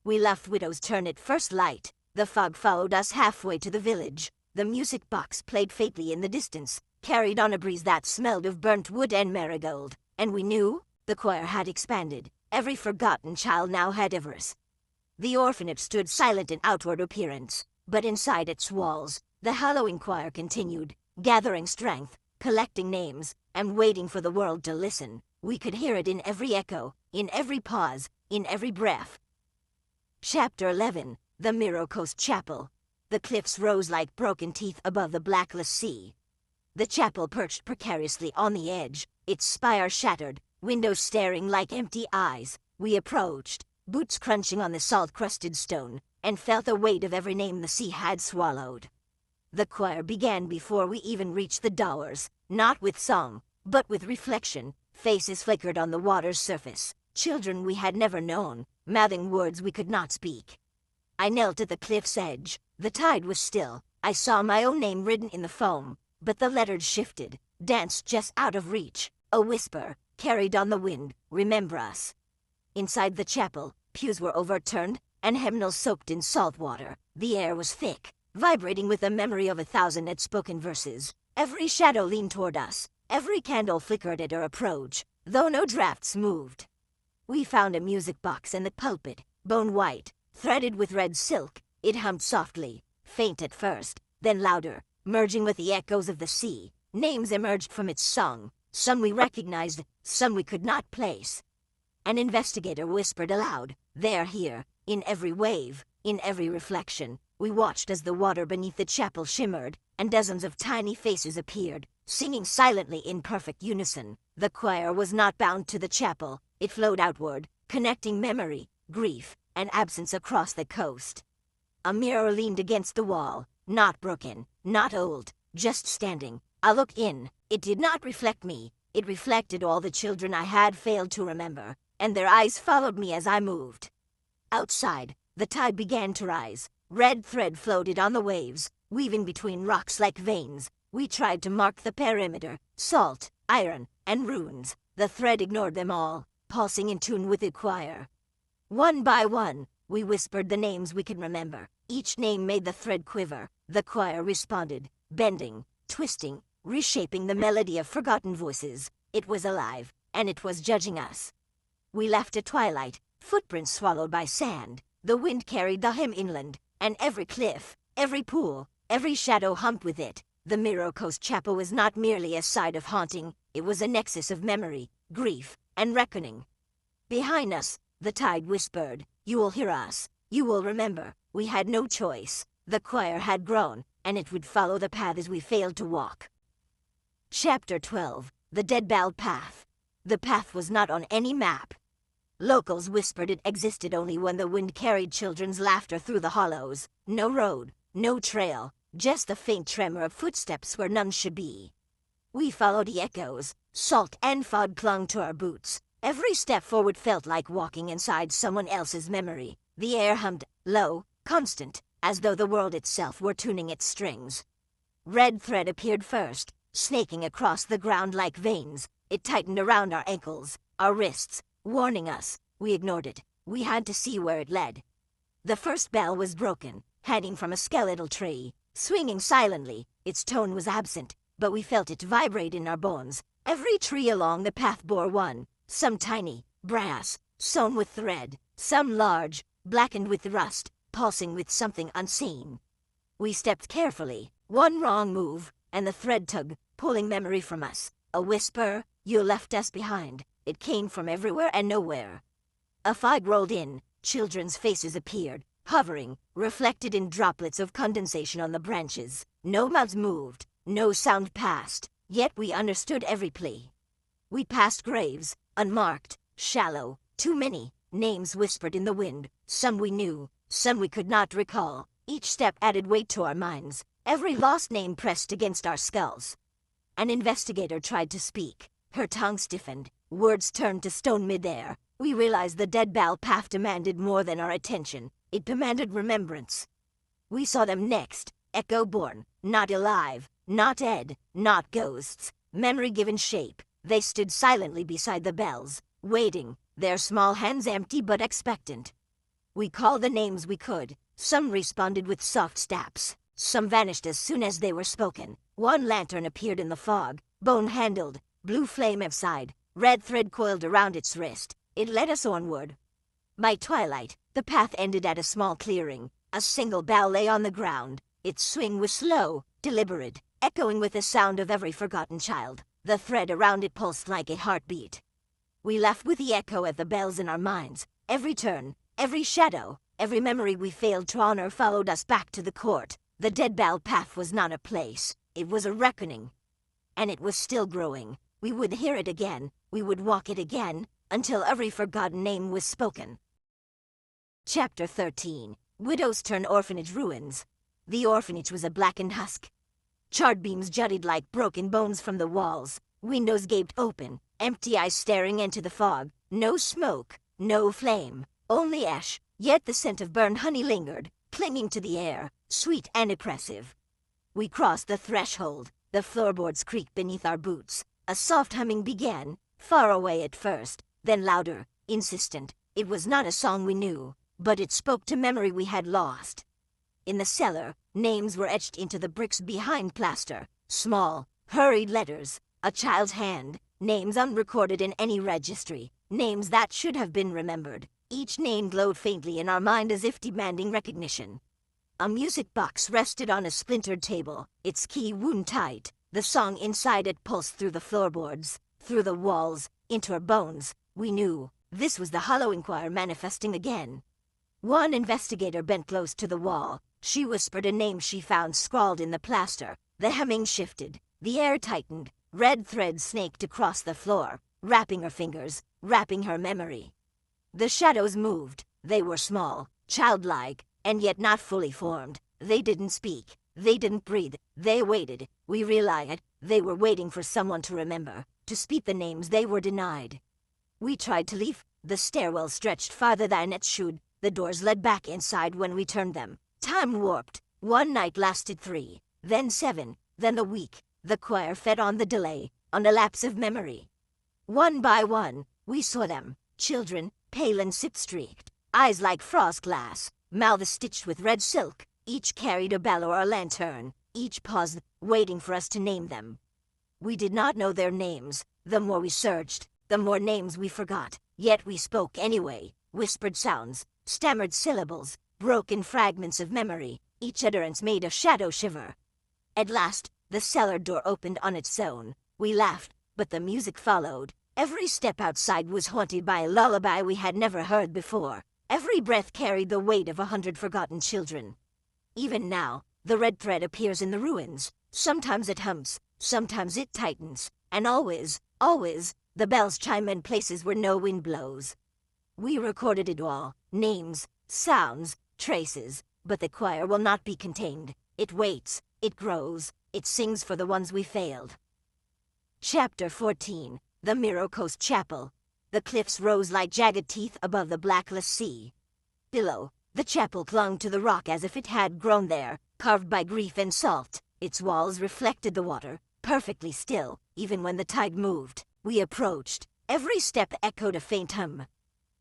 We left Widow's Turn at first light. The fog followed us halfway to the village. The music box played faintly in the distance, carried on a breeze that smelled of burnt wood and marigold. And we knew the choir had expanded. Every forgotten child now had Everest. The orphanage stood silent in outward appearance, but inside its walls, the hallowing choir continued, gathering strength, collecting names, and waiting for the world to listen. We could hear it in every echo, in every pause, in every breath. Chapter 11. The Mirror Coast Chapel. The cliffs rose like broken teeth above the blackless sea. The chapel perched precariously on the edge, its spire shattered, windows staring like empty eyes. We approached, boots crunching on the salt-crusted stone, and felt the weight of every name the sea had swallowed. The choir began before we even reached the doors, not with song, but with reflection. Faces flickered on the water's surface, children we had never known, mouthing words we could not speak. I knelt at the cliff's edge. The tide was still. I saw my own name written in the foam, but the letters shifted, danced just out of reach. A whisper, carried on the wind, "Remember us." Inside the chapel, pews were overturned, and hymnals soaked in salt water. The air was thick, vibrating with the memory of 1,000 unspoken verses. Every shadow leaned toward us. Every candle flickered at our approach, though no drafts moved. We found a music box in the pulpit, bone white, threaded with red silk. It hummed softly, faint at first, then louder, merging with the echoes of the sea. Names emerged from its song, some we recognized, some we could not place. An investigator whispered aloud, "They're here, in every wave, in every reflection." We watched as the water beneath the chapel shimmered, and dozens of tiny faces appeared, singing silently in perfect unison. The choir was not bound to the chapel. It flowed outward, connecting memory, grief, and absence across the coast. A mirror leaned against the wall, not broken, not old, just standing. I looked in. It did not reflect me. It reflected all the children I had failed to remember, and their eyes followed me as I moved. Outside, the tide began to rise. Red thread floated on the waves, weaving between rocks like veins. We tried to mark the perimeter, salt, iron, and ruins. The thread ignored them all, pulsing in tune with the choir. One by one, we whispered the names we could remember. Each name made the thread quiver. The choir responded, bending, twisting, reshaping the melody of forgotten voices. It was alive, and it was judging us. We left at twilight, footprints swallowed by sand. The wind carried the hymn inland, and every cliff, every pool, every shadow humped with it. The Mirror Coast Chapel was not merely a site of haunting, it was a nexus of memory, grief, and reckoning. Behind us, the tide whispered, "You will hear us, you will remember." We had no choice. The choir had grown, and it would follow the path as we failed to walk. Chapter 12. The Dead Bell Path. The path was not on any map. Locals whispered it existed only when the wind carried children's laughter through the hollows. No road, no trail, just the faint tremor of footsteps where none should be. We followed the echoes. Salt and fog clung to our boots. Every step forward felt like walking inside someone else's memory. The air hummed, low, constant, as though the world itself were tuning its strings. Red thread appeared first, snaking across the ground like veins. It tightened around our ankles, our wrists, warning us. We ignored it. We had to see where it led. The first bell was broken, hanging from a skeletal tree, swinging silently. Its tone was absent, but we felt it vibrate in our bones. Every tree along the path bore one, some tiny, brass, sewn with thread, some large, blackened with rust, pulsing with something unseen. We stepped carefully. One wrong move, and the thread tug, pulling memory from us. A whisper, "You left us behind." It came from everywhere and nowhere. A fog rolled in. Children's faces appeared, hovering, reflected in droplets of condensation on the branches. No mouths moved, no sound passed, yet we understood every plea. We passed graves, unmarked, shallow, too many, names whispered in the wind. Some we knew, some we could not recall. Each step added weight to our minds. Every lost name pressed against our skulls. An investigator tried to speak. Her tongue stiffened. Words turned to stone midair. We realized the dead bell path demanded more than our attention. It demanded remembrance. We saw them next, echo-born, not alive, not dead, not ghosts. Memory given shape. They stood silently beside the bells, waiting, their small hands empty but expectant. We called the names we could. Some responded with soft steps. Some vanished as soon as they were spoken. One lantern appeared in the fog, bone-handled, blue flame outside, red thread coiled around its wrist. It led us onward. By twilight, the path ended at a small clearing. A single bell lay on the ground. Its swing was slow, deliberate, echoing with the sound of every forgotten child. The thread around it pulsed like a heartbeat. We left with the echo of the bells in our minds. Every turn, every shadow, every memory we failed to honor followed us back to the court. The dead bell path was not a place. It was a reckoning. And it was still growing. We would hear it again. We would walk it again, until every forgotten name was spoken. Chapter 13. Widows Turn Orphanage Ruins. The orphanage was a blackened husk. Charred beams jutted like broken bones from the walls. Windows gaped open, empty eyes staring into the fog. No smoke, no flame, only ash. Yet the scent of burned honey lingered, clinging to the air, sweet and oppressive. We crossed the threshold. The floorboards creaked beneath our boots. A soft humming began, far away at first, then louder, insistent. It was not a song we knew, but it spoke to memory we had lost. In the cellar, names were etched into the bricks behind plaster. Small, hurried letters. A child's hand. Names unrecorded in any registry. Names that should have been remembered. Each name glowed faintly in our mind as if demanding recognition. A music box rested on a splintered table, its key wound tight. The song inside it pulsed through the floorboards, through the walls, into our bones. We knew this was the Halloween choir manifesting again. One investigator bent close to the wall. She whispered a name she found scrawled in the plaster. The hemming shifted. The air tightened. Red threads snaked across the floor, wrapping her fingers, wrapping her memory. The shadows moved. They were small, childlike, and yet not fully formed. They didn't speak. They didn't breathe. They waited. We realized they were waiting for someone to remember, to speak the names they were denied. We tried to leave. The stairwell stretched farther than it should. The doors led back inside when we turned them. Time warped. One night lasted 3, then 7, then a week. The choir fed on the delay, on the lapse of memory. One by one, we saw them. Children, pale and soot-streaked, eyes like frost glass, mouths stitched with red silk. Each carried a bell or a lantern. Each paused, waiting for us to name them. We did not know their names. The more we searched, the more names we forgot. Yet we spoke anyway. Whispered sounds, stammered syllables, broken fragments of memory. Each utterance made a shadow shiver. At last, the cellar door opened on its own. We laughed, but the music followed. Every step outside was haunted by a lullaby we had never heard before. Every breath carried the weight of 100 forgotten children. Even now, the red thread appears in the ruins. Sometimes it hums, sometimes it tightens, and always, the bells chime in places where no wind blows. We recorded it all, names, sounds, traces, but the choir will not be contained. It waits, it grows, it sings for the ones we failed. Chapter 14, The Mirror Coast Chapel. The cliffs rose like jagged teeth above the blackless sea. Below, the chapel clung to the rock as if it had grown there, carved by grief and salt. Its walls reflected the water, perfectly still, even when the tide moved. We approached. Every step echoed a faint hum.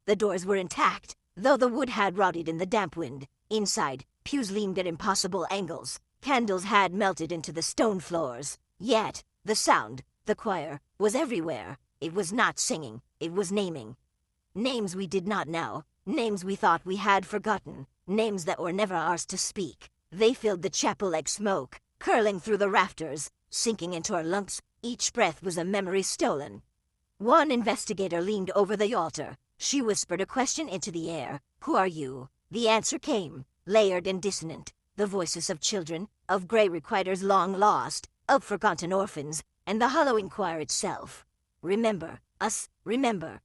The doors were intact, though the wood had rotted in the damp wind. Inside, pews leaned at impossible angles. Candles had melted into the stone floors. Yet, the sound, the choir, was everywhere. It was not singing, it was naming. Names we did not know, names we thought we had forgotten, names that were never ours to speak. They filled the chapel like smoke, curling through the rafters, sinking into our lungs. Each breath was a memory stolen. One investigator leaned over the altar. She whispered a question into the air. Who are you? The answer came, layered and dissonant. The voices of children, of grey requiters long lost, of forgotten orphans, and the Halloween choir itself. Remember, us, remember.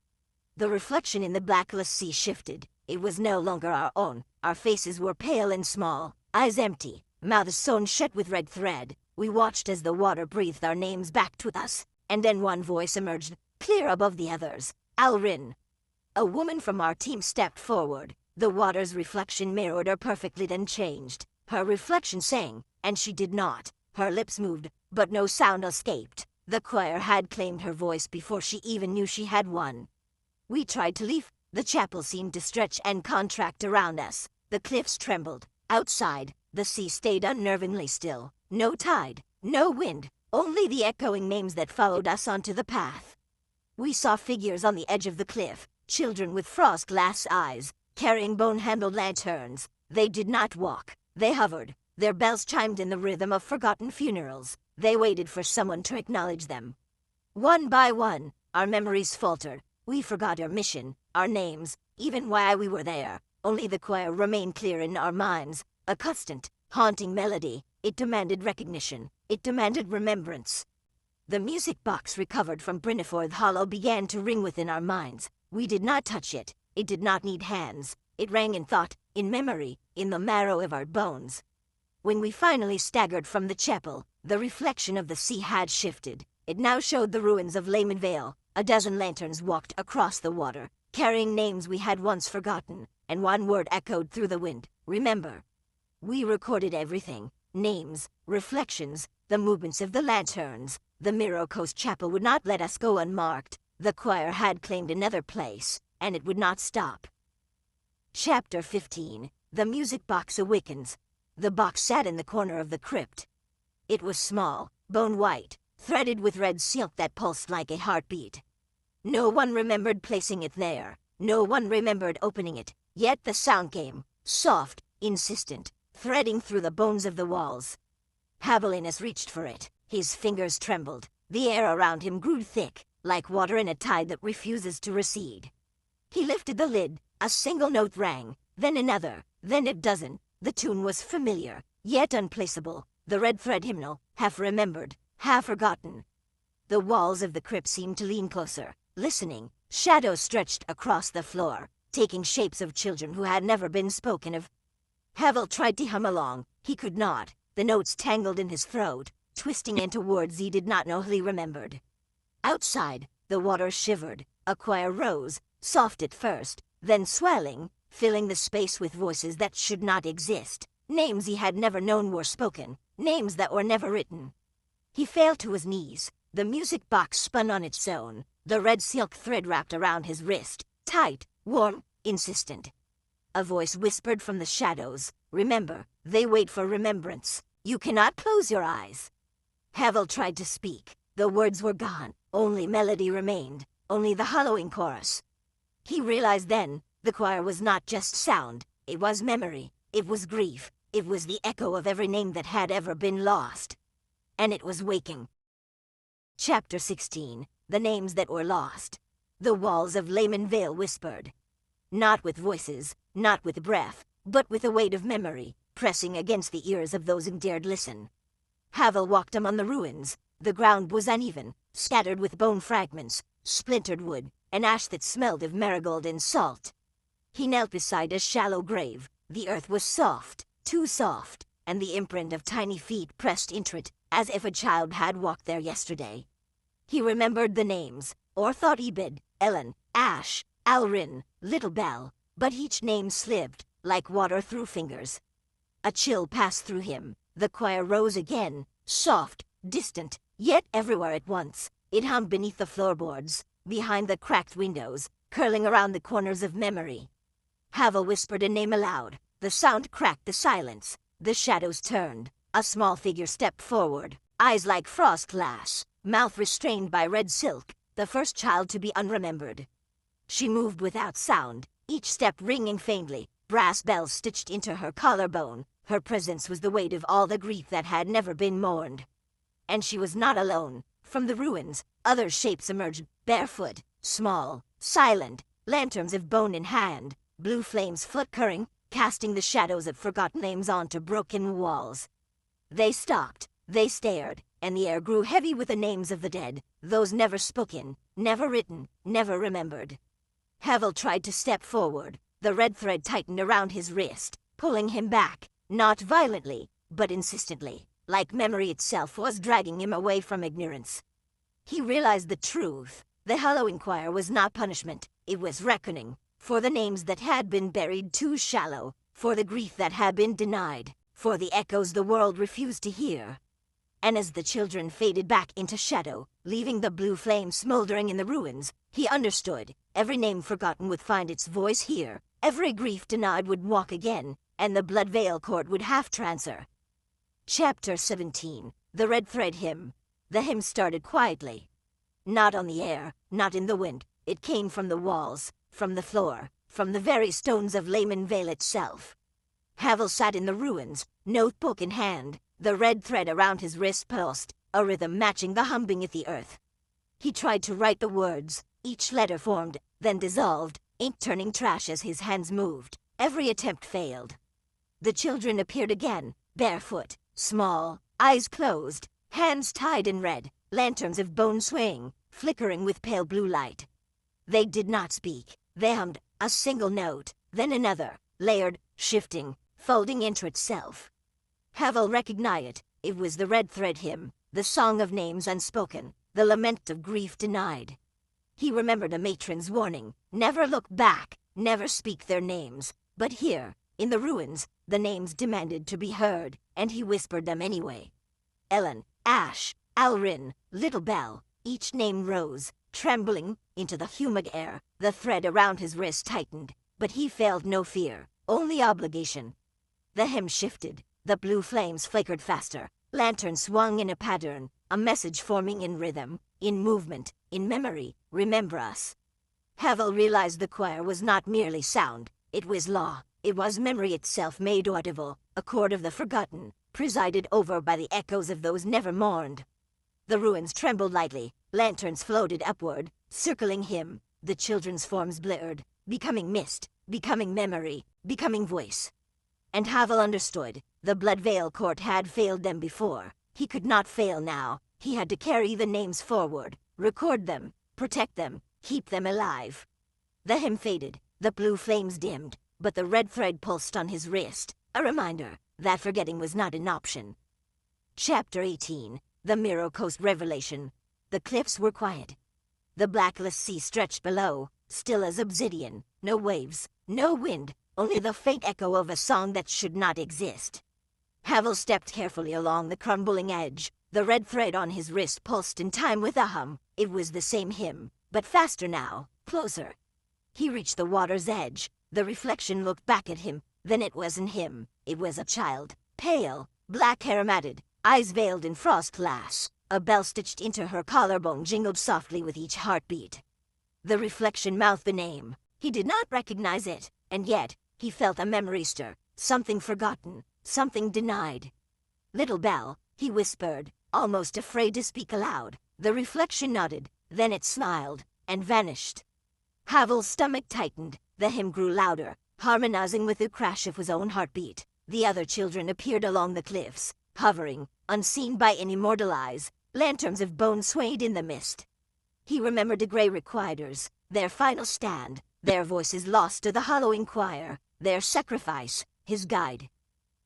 The reflection in the blackless sea shifted. It was no longer our own. Our faces were pale and small, eyes empty, mouths sewn shut with red thread. We watched as the water breathed our names back to us, and then one voice emerged, clear above the others. Alrin. A woman from our team stepped forward. The water's reflection mirrored her perfectly, then changed. Her reflection sang, and she did not. Her lips moved, but no sound escaped. The choir had claimed her voice before she even knew she had one. We tried to leave. The chapel seemed to stretch and contract around us. The cliffs trembled. Outside, the sea stayed unnervingly still. No tide, no wind, only the echoing names that followed us onto the path. We saw figures on the edge of the cliff, children with frost glass eyes, carrying bone-handled lanterns. They did not walk. They hovered. Their bells chimed in the rhythm of forgotten funerals. They waited for someone to acknowledge them. One by one, our memories faltered. We forgot our mission, our names, even why we were there. Only the choir remained clear in our minds, a constant, haunting melody. It demanded recognition. It demanded remembrance. The music box recovered from Briniforth Hollow began to ring within our minds. We did not touch it. It did not need hands. It rang in thought, in memory, in the marrow of our bones. When we finally staggered from the chapel, the reflection of the sea had shifted. It now showed the ruins of Layman Vale. A dozen lanterns walked across the water, carrying names we had once forgotten, and one word echoed through the wind, remember. We recorded everything, names, reflections, the movements of the lanterns. The Mirror Coast Chapel would not let us go unmarked. The choir had claimed another place, and it would not stop. Chapter 15, The Music Box Awakens. The box sat in the corner of the crypt. It was small, bone-white, threaded with red silk that pulsed like a heartbeat. No one remembered placing it there. No one remembered opening it, yet the sound came, soft, insistent, threading through the bones of the walls. Havelinus reached for it. His fingers trembled. The air around him grew thick, like water in a tide that refuses to recede. He lifted the lid. A single note rang, then another, then a dozen. The tune was familiar, yet unplaceable. The red thread hymnal, half remembered, half forgotten. The walls of the crypt seemed to lean closer, listening. Shadows stretched across the floor, taking shapes of children who had never been spoken of. Havel tried to hum along. He could not. The notes tangled in his throat, twisting into words he did not know he remembered. Outside, the water shivered. A choir rose, soft at first, then swelling, filling the space with voices that should not exist. Names he had never known were spoken, names that were never written. He fell to his knees. The music box spun on its own, the red silk thread wrapped around his wrist, tight, warm, insistent. A voice whispered from the shadows, "Remember, they wait for remembrance. You cannot close your eyes." Havel tried to speak. The words were gone. Only melody remained, only the hollowing chorus. He realized then, the choir was not just sound, it was memory, it was grief, it was the echo of every name that had ever been lost. And it was waking. Chapter 16. The Names That Were Lost. The walls of Lehman Vale whispered. Not with voices, not with breath, but with the weight of memory, pressing against the ears of those who dared listen. Havel walked among the ruins. The ground was uneven, scattered with bone fragments, splintered wood, and ash that smelled of marigold and salt. He knelt beside a shallow grave. The earth was soft, too soft, and the imprint of tiny feet pressed into it, as if a child had walked there yesterday. He remembered the names, or thought he did: Ellen, Ash, Alrin, Little Bell, but each name slipped, like water through fingers. A chill passed through him. The choir rose again, soft, distant, yet everywhere at once. It hummed beneath the floorboards, behind the cracked windows, curling around the corners of memory. Havel whispered a name aloud. The sound cracked the silence. The shadows turned. A small figure stepped forward, eyes like frost glass, mouth restrained by red silk, the first child to be unremembered. She moved without sound, each step ringing faintly, brass bells stitched into her collarbone. Her presence was the weight of all the grief that had never been mourned. And she was not alone. From the ruins, other shapes emerged, barefoot, small, silent, lanterns of bone in hand, blue flames flickering, casting the shadows of forgotten names onto broken walls. They stopped, they stared, and the air grew heavy with the names of the dead, those never spoken, never written, never remembered. Havel tried to step forward. The red thread tightened around his wrist, pulling him back, not violently, but insistently, like memory itself was dragging him away from ignorance. He realized the truth. The hallowing choir was not punishment, it was reckoning, for the names that had been buried too shallow, for the grief that had been denied, for the echoes the world refused to hear. And as the children faded back into shadow, leaving the blue flame smoldering in the ruins, he understood. Every name forgotten would find its voice here, every grief denied would walk again, and the blood veil cord would have to answer. Chapter 17. The Red Thread Hymn. The hymn started quietly. Not on the air, not in the wind. It came from the walls, from the floor, from the very stones of Lehman Vale itself. Havel sat in the ruins, notebook in hand. The red thread around his wrist pulsed, a rhythm matching the hum beneath the earth. He tried to write the words. Each letter formed, then dissolved, ink turning trash as his hands moved. Every attempt failed. The children appeared again, barefoot, small, eyes closed, hands tied in red, lanterns of bone swaying, flickering with pale blue light. They did not speak. They hummed a single note, then another, layered, shifting, folding into itself. Havel recognized it. It was the red thread hymn, the song of names unspoken, the lament of grief denied. He remembered a matron's warning, never look back, never speak their names. But here, in the ruins, the names demanded to be heard, and he whispered them anyway. Ellen, Ash, Alrin, Little Bell. Each name rose, trembling, into the humid air. The thread around his wrist tightened, but he felt no fear, only obligation. The hymn shifted. The blue flames flickered faster. Lanterns swung in a pattern, a message forming in rhythm, in movement, in memory. Remember us. Havel realized the choir was not merely sound, it was law. It was memory itself made audible, a chord of the forgotten, presided over by the echoes of those never mourned. The ruins trembled lightly, lanterns floated upward, circling him. The children's forms blurred, becoming mist, becoming memory, becoming voice. And Havel understood. The Blood Veil Court had failed them before. He could not fail now. He had to carry the names forward, record them, protect them, keep them alive. The hymn faded, the blue flames dimmed, but the red thread pulsed on his wrist, a reminder that forgetting was not an option. Chapter 18. The Mirror Coast Revelation. The cliffs were quiet. The blackless sea stretched below, still as obsidian. No waves, no wind, only the faint echo of a song that should not exist. Havel stepped carefully along the crumbling edge. The red thread on his wrist pulsed in time with a hum. It was the same hymn, but faster now, closer. He reached the water's edge. The reflection looked back at him. Then it wasn't him. It was a child, pale, black hair matted, eyes veiled in frost glass. A bell stitched into her collarbone jingled softly with each heartbeat. The reflection mouthed the name. He did not recognize it, and yet he felt a memory stir, something forgotten, something denied. "Little Bell," he whispered, almost afraid to speak aloud. The reflection nodded, then it smiled, and vanished. Havel's stomach tightened. The hymn grew louder, harmonizing with the crash of his own heartbeat. The other children appeared along the cliffs, hovering, unseen by any mortal eyes. Lanterns of bone swayed in the mist. He remembered the Grey Requiters, their final stand, their voices lost to the hollowing choir, their sacrifice, his guide.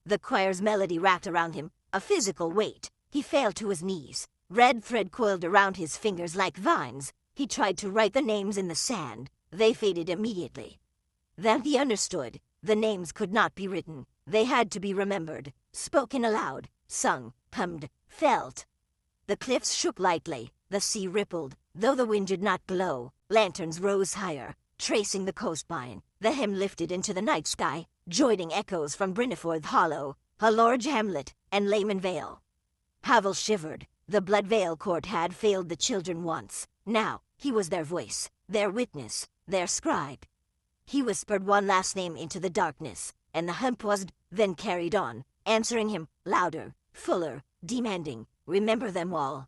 The choir's melody wrapped around him, a physical weight. He fell to his knees. Red thread coiled around his fingers like vines. He tried to write the names in the sand. They faded immediately. Then he understood. The names could not be written. They had to be remembered, spoken aloud, sung, hummed, felt. The cliffs shook lightly. The sea rippled, though the wind did not blow. Lanterns rose higher, tracing the coastline. The hymn lifted into the night sky, joining echoes from Brynneforth Hollow, Halorge Hamlet, and Lehman Vale. Havel shivered. The Blood Veil Court had failed the children once. Now, he was their voice, their witness, their scribe. He whispered one last name into the darkness, and the hum paused, then carried on, answering him, louder, fuller, demanding, "Remember them all."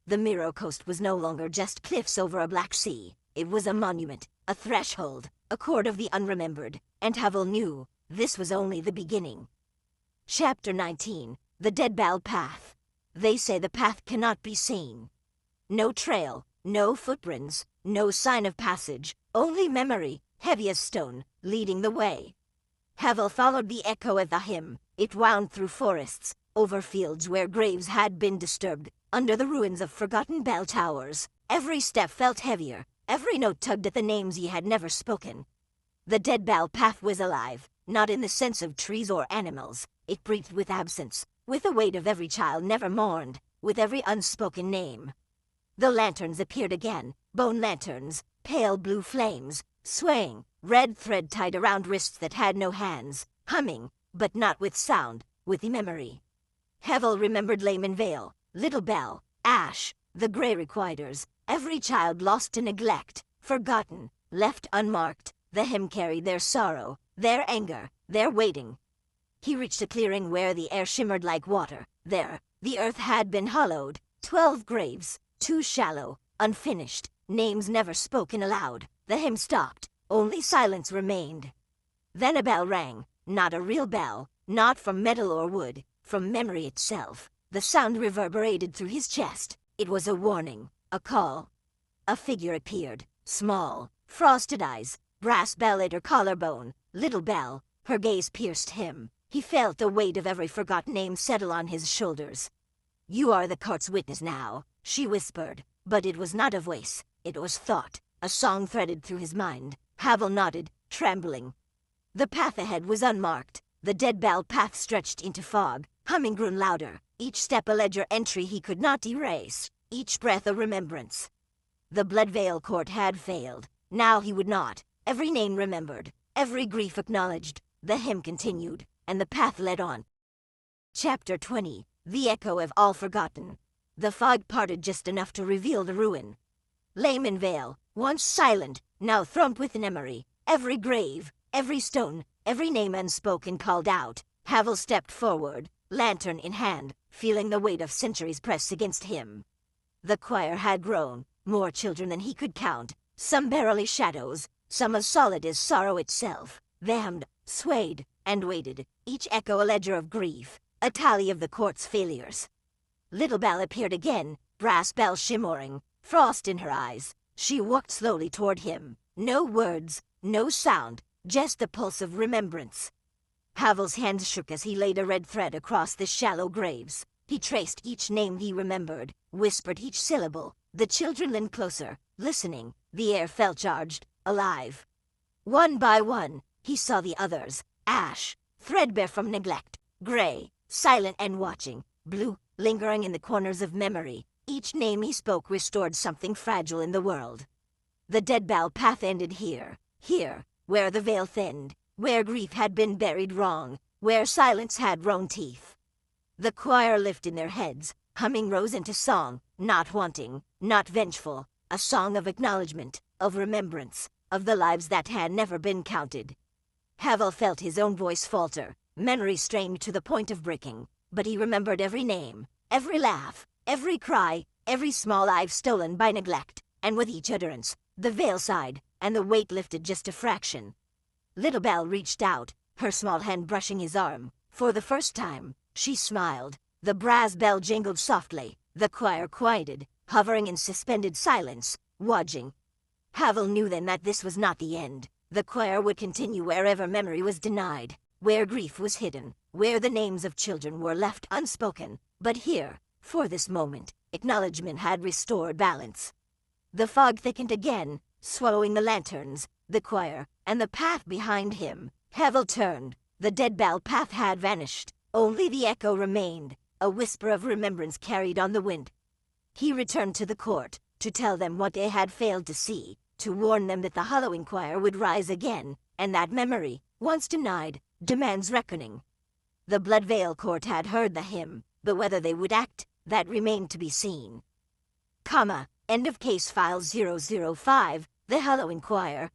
The Mirror Coast was no longer just cliffs over a black sea. It was a monument, a threshold, a chord of the unremembered, and Havel knew this was only the beginning. Chapter 19. The Dead Bell Path. They say the path cannot be seen. No trail, no footprints, no sign of passage, only memory, heavy as stone, leading the way. Havel followed the echo of the hymn. It wound through forests, over fields where graves had been disturbed, under the ruins of forgotten bell towers. Every step felt heavier, every note tugged at the names he had never spoken. The Dead Bell Path was alive, not in the sense of trees or animals. It breathed with absence, with the weight of every child never mourned, with every unspoken name. The lanterns appeared again, bone lanterns, pale blue flames, swaying, red thread tied around wrists that had no hands, humming, but not with sound, with memory. Havel remembered Lehman Vale, Little Bell, Ash, the Grey Requiters, every child lost to neglect, forgotten, left unmarked. The hymn carried their sorrow, their anger, their waiting. He reached a clearing where the air shimmered like water. There, the earth had been hollowed, 12 graves, too shallow, unfinished, names never spoken aloud. The hymn stopped, only silence remained. Then a bell rang, not a real bell, not from metal or wood, from memory itself. The sound reverberated through his chest. It was a warning, a call. A figure appeared, small, frosted eyes, brass bell at her collarbone. Little Bell. Her gaze pierced him. He felt the weight of every forgotten name settle on his shoulders. "You are the court's witness now," she whispered. But it was not a voice. It was thought. A song threaded through his mind. Havel nodded, trembling. The path ahead was unmarked. The Dead Bell Path stretched into fog. Humming grew louder. Each step a ledger entry he could not erase. Each breath a remembrance. The Blood Veil Court had failed. Now he would not. Every name remembered. Every grief acknowledged. The hymn continued, and the path led on. Chapter 20. The Echo of All Forgotten. The fog parted just enough to reveal the ruin. Layman Vale, once silent, now thrummed with memory. Every grave, every stone, every name unspoken called out. Havel stepped forward, lantern in hand, feeling the weight of centuries press against him. The choir had grown, more children than he could count, some barely shadows, some as solid as sorrow itself. They hummed, swayed, and waited, each echo a ledger of grief, a tally of the court's failures. Little Belle appeared again, brass bells shimmering, frost in her eyes. She walked slowly toward him. No words, no sound, just the pulse of remembrance. Havel's hands shook as he laid a red thread across the shallow graves. He traced each name he remembered, whispered each syllable. The children leaned closer, listening. The air felt charged, alive. One by one, he saw the others. Ash, threadbare from neglect. Gray, silent and watching. Blue, lingering in the corners of memory. Each name he spoke restored something fragile in the world. The dead bough path ended here, where the veil thinned, where grief had been buried wrong, where silence had grown teeth. The choir lifted their heads, humming rose into song, not wanting, not vengeful, a song of acknowledgement, of remembrance, of the lives that had never been counted. Havel felt his own voice falter, memory strained to the point of breaking, but he remembered every name, every laugh, every cry, every small life stolen by neglect, and with each utterance, the veil sighed, and the weight lifted just a fraction. Little Belle reached out, her small hand brushing his arm. For the first time, she smiled. The brass bell jingled softly. The choir quieted, hovering in suspended silence, watching. Havel knew then that this was not the end. The choir would continue wherever memory was denied, where grief was hidden, where the names of children were left unspoken. But here, for this moment, acknowledgement had restored balance. The fog thickened again, swallowing the lanterns, the choir, and the path behind him. Havel turned. The dead bough path had vanished. Only the echo remained, a whisper of remembrance carried on the wind. He returned to the court, to tell them what they had failed to see, to warn them that the hallowing choir would rise again, and that memory, once denied, demands reckoning. The Blood Veil court had heard the hymn, but whether they would act, that remained to be seen. End of case file 005, The Hallowing Choir.